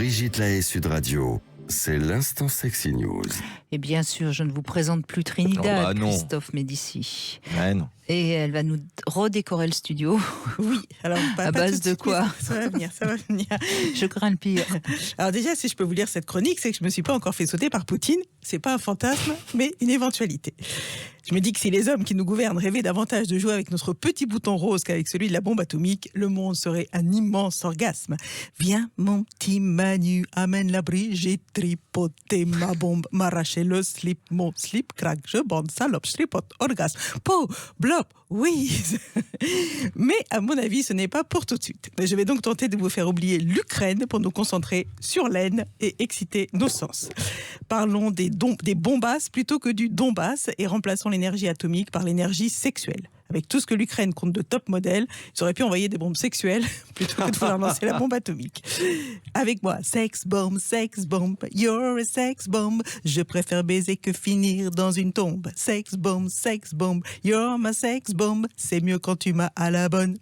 Brigitte Lahaie, Sud Radio. C'est l'instant Sexy News. Et bien sûr, je ne vous présente plus Trinidad, Christophe Médici. Ouais, non. Et elle va nous redécorer le studio. Oui, alors à base de quoi? Ça va venir. Je crains le pire. Alors déjà, si je peux vous lire cette chronique, c'est que je me suis pas encore fait sauter par Poutine. C'est pas un fantasme, mais une éventualité. Je me dis que si les hommes qui nous gouvernent rêvaient davantage de jouer avec notre petit bouton rose qu'avec celui de la bombe atomique, le monde serait un immense orgasme. Viens, mon petit Manu, amène la Brigitte, tripoter ma bombe, m'arracher le slip, mon slip craque, je bande, salope, je tripote, orgasme, po, blop, oui. Mais à mon avis, ce n'est pas pour tout de suite. Je vais donc tenter de vous faire oublier l'Ukraine pour nous concentrer sur l'aine et exciter nos sens. Parlons des bombasses plutôt que du Donbass et remplaçons l'énergie atomique par l'énergie sexuelle. Avec tout ce que l'Ukraine compte de top modèles, ils auraient pu envoyer des bombes sexuelles plutôt que de vouloir lancer la bombe atomique. Avec moi, sex bomb, you're a sex bomb. Je préfère baiser que finir dans une tombe. Sex bomb, you're my sex bomb. C'est mieux quand tu m'as à la bonne.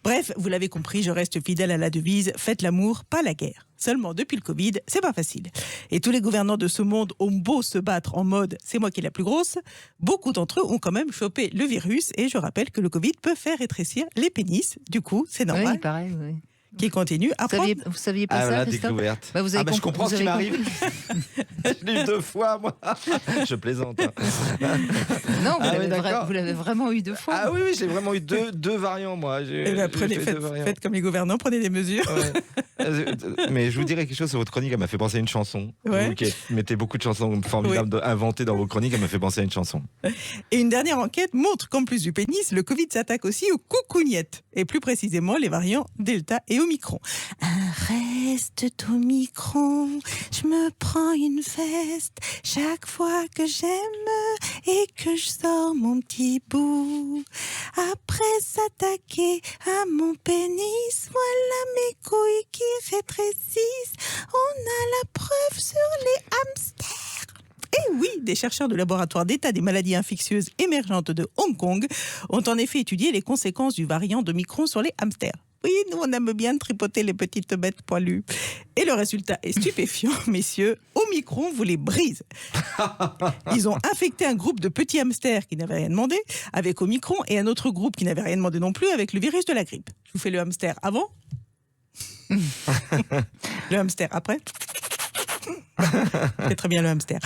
Bref, vous l'avez compris, je reste fidèle à la devise « Faites l'amour, pas la guerre ». Seulement, depuis le Covid, c'est pas facile. Et tous les gouvernants de ce monde ont beau se battre en mode « c'est moi qui est la plus grosse », beaucoup d'entre eux ont quand même chopé le virus. Et je rappelle que le Covid peut faire rétrécir les pénis. Du coup, c'est normal. Oui, pareil, oui. Qui continue à prendre... Vous saviez pas ça, la Christophe? découverte. Vous avez je comprends ce qui m'arrive. Je l'ai eu 2 fois, moi. Je plaisante. Hein. Non, vous l'avez vraiment eu 2 fois. Ah oui, j'ai vraiment eu deux variants, moi. Faites comme les gouvernants, prenez des mesures. Ouais. Mais je vous dirais quelque chose sur votre chronique, elle m'a fait penser à une chanson. Ouais. Vous qui mettez beaucoup de chansons formidables inventées dans vos chroniques, elle m'a fait penser à une chanson. Et une dernière enquête montre qu'en plus du pénis, le Covid s'attaque aussi aux coucougnettes. Et plus précisément, les variants Delta et Omicron. Un reste d'Omicron, je me prends une veste chaque fois que j'aime et que je sors mon petit bout. Après s'attaquer à mon pénis, voilà mes couilles qui rétrécissent. On a la preuve sur les hamsters. Et oui, des chercheurs du laboratoire d'État des maladies infectieuses émergentes de Hong Kong ont en effet étudié les conséquences du variant d'Omicron sur les hamsters. Oui, nous on aime bien tripoter les petites bêtes poilues. Et le résultat est stupéfiant, messieurs. Omicron vous les brise. Ils ont infecté un groupe de petits hamsters qui n'avaient rien demandé avec Omicron et un autre groupe qui n'avait rien demandé non plus avec le virus de la grippe. Je vous fais le hamster avant. Le hamster après. C'est très bien le hamster.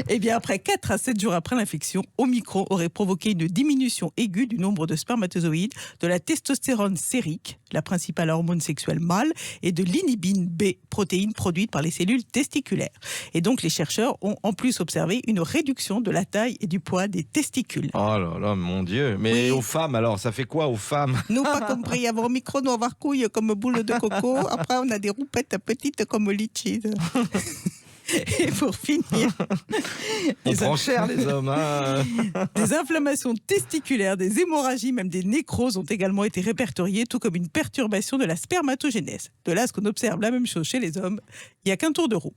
Et bien après 4 à 7 jours après l'infection, Omicron aurait provoqué une diminution aiguë du nombre de spermatozoïdes, de la testostérone sérique, la principale hormone sexuelle mâle, et de l'inhibine B, protéine produite par les cellules testiculaires. Et donc les chercheurs ont en plus observé une réduction de la taille et du poids des testicules. Oh là là, mon Dieu. Mais oui. Aux femmes alors, ça fait quoi aux femmes? Nous pas compris, avant Omicron, nous avoir couilles comme boule de coco. Après on a des roupettes petites comme litchis. Et pour finir, on prend cher les hommes. Hein. Des inflammations testiculaires, des hémorragies, même des nécroses ont également été répertoriées, tout comme une perturbation de la spermatogénèse. De là, ce qu'on observe la même chose chez les hommes, il n'y a qu'un tour de roue.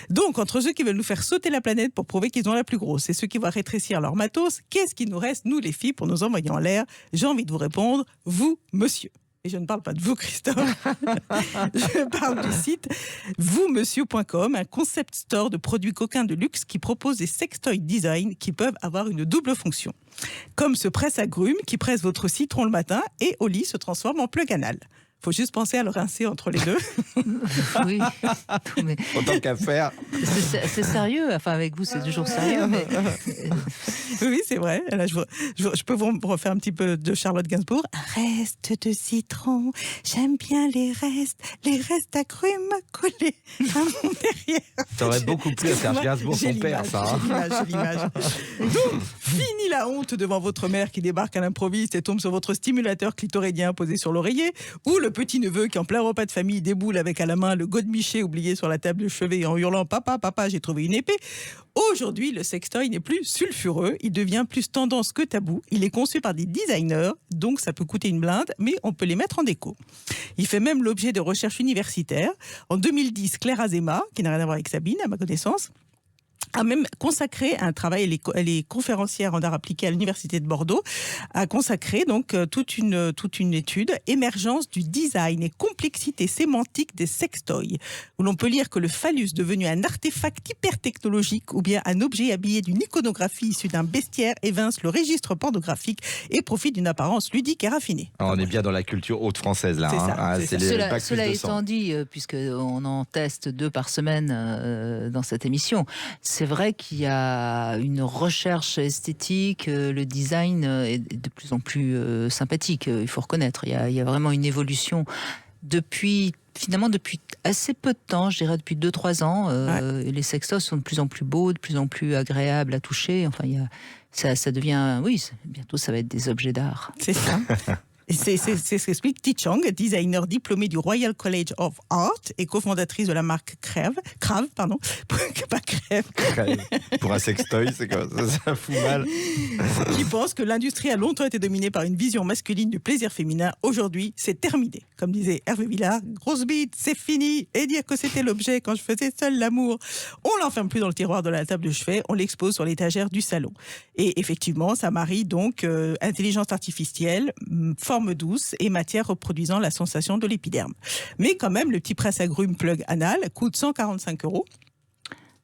Donc, entre ceux qui veulent nous faire sauter la planète pour prouver qu'ils ont la plus grosse et ceux qui vont rétrécir leur matos, qu'est-ce qu'il nous reste, nous les filles, pour nous envoyer en l'air? J'ai envie de vous répondre, vous, monsieur. Et je ne parle pas de vous, Christophe. Je parle du site vousmonsieur.com, un concept store de produits coquins de luxe qui propose des sextoy design qui peuvent avoir une double fonction. Comme ce presse-agrumes qui presse votre citron le matin et au lit se transforme en plug anal. Faut juste penser à le rincer entre les deux. Oui. Mais... Autant qu'à faire. C'est sérieux. Enfin, avec vous, c'est toujours sérieux. Mais... Oui, c'est vrai. Là, je peux vous refaire un petit peu de Charlotte Gainsbourg. Un reste de citron. J'aime bien les restes agrumes collés à mon derrière. T'aurais beaucoup plu à Serge Gainsbourg, son père, ça. J'ai l'image. Donc, fini la honte devant votre mère qui débarque à l'improviste et tombe sur votre stimulateur clitoridien posé sur l'oreiller, ou le petit-neveu qui, en plein repas de famille, déboule avec à la main le godemiché oublié sur la table de chevet en hurlant « Papa, papa, j'ai trouvé une épée ». Aujourd'hui, le sextoy n'est plus sulfureux, il devient plus tendance que tabou. Il est conçu par des designers, donc ça peut coûter une blinde, mais on peut les mettre en déco. Il fait même l'objet de recherches universitaires. En 2010, Claire Azéma, qui n'a rien à voir avec Sabine, à ma connaissance, a même consacré un travail, elle est conférencière en art appliqué à l'Université de Bordeaux, a consacré donc toute une étude, émergence du design et complexité sémantique des sextoys, où l'on peut lire que le phallus devenu un artefact hyper technologique ou bien un objet habillé d'une iconographie issue d'un bestiaire évince le registre pornographique et profite d'une apparence ludique et raffinée. On est bien dans la culture haute française là. C'est ça, c'est ça. Cela étant dit, puisqu'on en teste 2 par semaine dans cette émission, c'est vrai qu'il y a une recherche esthétique, le design est de plus en plus sympathique, il faut reconnaître. Il y a vraiment une évolution depuis assez peu de temps, je dirais depuis 2-3 ans. Les sextoys sont de plus en plus beaux, de plus en plus agréables à toucher. Enfin, ça devient, bientôt ça va être des objets d'art. C'est ça. C'est ce qu'explique Thi Chang, designer diplômée du Royal College of Art et cofondatrice de la marque Crave, pas Crève. Pour un sextoy, c'est quoi ça fout mal. Qui pense que l'industrie a longtemps été dominée par une vision masculine du plaisir féminin. Aujourd'hui, c'est terminé. Comme disait Hervé Villard, grosse bite, c'est fini. Et dire que c'était l'objet quand je faisais seul l'amour. On l'enferme plus dans le tiroir de la table de chevet, on l'expose sur l'étagère du salon. Et effectivement, ça marie donc intelligence artificielle, forme douce et matière reproduisant la sensation de l'épiderme. Mais quand même, le petit presse-agrumes plug anal coûte 145 €.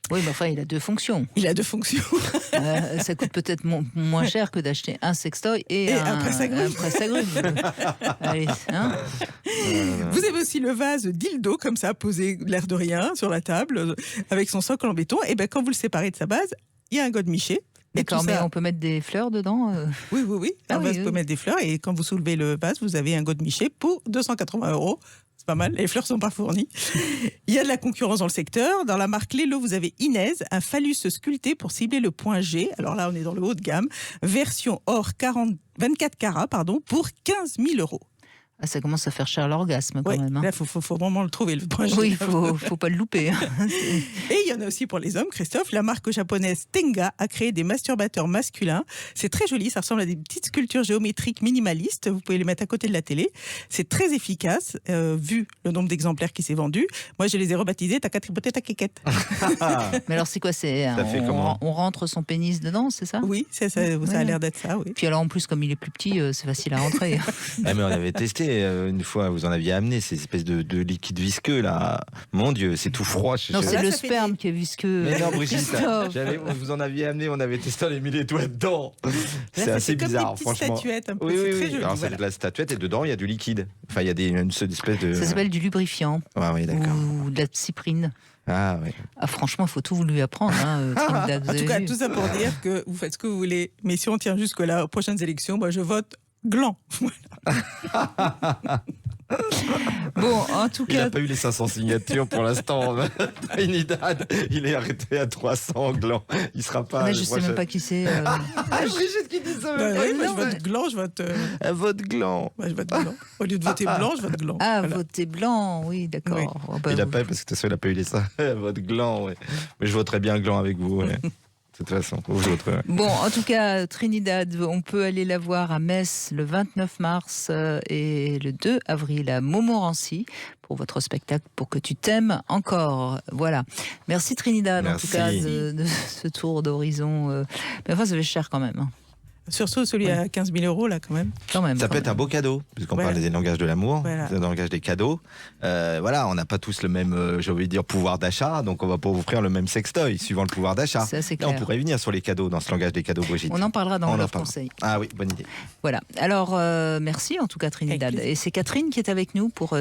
Oui, mais enfin, il a 2 fonctions. Il a 2 fonctions. Ça coûte peut-être moins cher que d'acheter un sextoy et un presse-agrumes. Allez, hein. Vous avez aussi le vase dildo, comme ça, posé l'air de rien sur la table, avec son socle en béton. Et bien, quand vous le séparez de sa base, il y a un godemiché. D'accord, mais on peut mettre des fleurs dedans Oui. Un vase peut mettre des fleurs. Et quand vous soulevez le vase, vous avez un godemiché pour 280 €. Pas mal, les fleurs sont pas fournies. Il y a de la concurrence dans le secteur. Dans la marque Lelo, vous avez Inez, un phallus sculpté pour cibler le point G. Alors là, on est dans le haut de gamme. Version or 24 carats, pour 15 000 €. Ah, ça commence à faire cher l'orgasme quand même. Hein. Là, faut vraiment le trouver, le point G. Oui, faut pas le louper. Hein. Et il y en a aussi pour les hommes, Christophe. La marque japonaise Tenga a créé des masturbateurs masculins. C'est très joli, ça ressemble à des petites sculptures géométriques minimalistes. Vous pouvez les mettre à côté de la télé. C'est très efficace, vu le nombre d'exemplaires qui s'est vendu. Moi, je les ai rebaptisés « T'as qu'à tripoter ta quéquette ». Mais alors, c'est quoi on rentre son pénis dedans, c'est ça? Oui, ça a l'air d'être ça, oui. Puis alors, en plus, comme il est plus petit, c'est facile à rentrer. Mais on avait testé une fois, vous en aviez amené ces espèces de liquide visqueux là. Mon Dieu, c'est tout froid. Non, c'est le sperme qui est visqueux. Mais non, Brigitte, vous en aviez amené, on avait testé, on avait mis les doigts dedans. C'est assez bizarre, franchement. Statuette, un peu. Oui. Très joli, alors, c'est de la statuette et dedans il y a du liquide. Enfin, il y a une espèce de. Ça s'appelle du lubrifiant. Oui, d'accord. Ou de la cyprine. Ah oui. Ah, franchement, il faut tout lui apprendre. Hein, Trinidad, en tout cas, tout ça pour dire que vous faites ce que vous voulez. Mais si on tient jusque-là aux prochaines élections, moi je vote gland. Bon, en tout cas... Il n'a pas eu les 500 signatures pour l'instant. Trinidad, il est arrêté à 300 glands. Il ne sera pas... Mais je ne sais même pas qui c'est. Brigitte qui dit ça. Je vote gland, je vote... vote gland. Je vote gland. Au lieu de voter blanc, je vote gland. Ah, voter blanc, oui, d'accord. Oui. Oh, bah, il n'a pas, parce que de toute façon, il n'a pas eu les 5. Vote gland, ouais. Mais je voterais bien gland avec vous, ouais. De toute façon, vous autres. Ouais. Bon, en tout cas, Trinidad, on peut aller la voir à Metz le 29 mars et le 2 avril à Montmorency pour votre spectacle Pour que tu t'aimes encore. Voilà. Merci Trinidad, Merci. en tout cas, de ce tour d'horizon. Mais enfin, ça fait cher quand même. Hein. Surtout celui à 15 000 € là quand même. Ça peut être un beau cadeau, puisqu'on parle des langages de l'amour, des langages des cadeaux. Voilà, on n'a pas tous le même, j'ai envie de dire, pouvoir d'achat, donc on va pas vous offrir le même sextoy suivant le pouvoir d'achat. C'est assez clair. Là, on pourrait venir sur les cadeaux, dans ce langage des cadeaux, Brigitte. On en parlera dans l'offre conseil. Ah oui, bonne idée. Voilà. Alors, merci en tout cas Trinidad. Et c'est Catherine qui est avec nous pour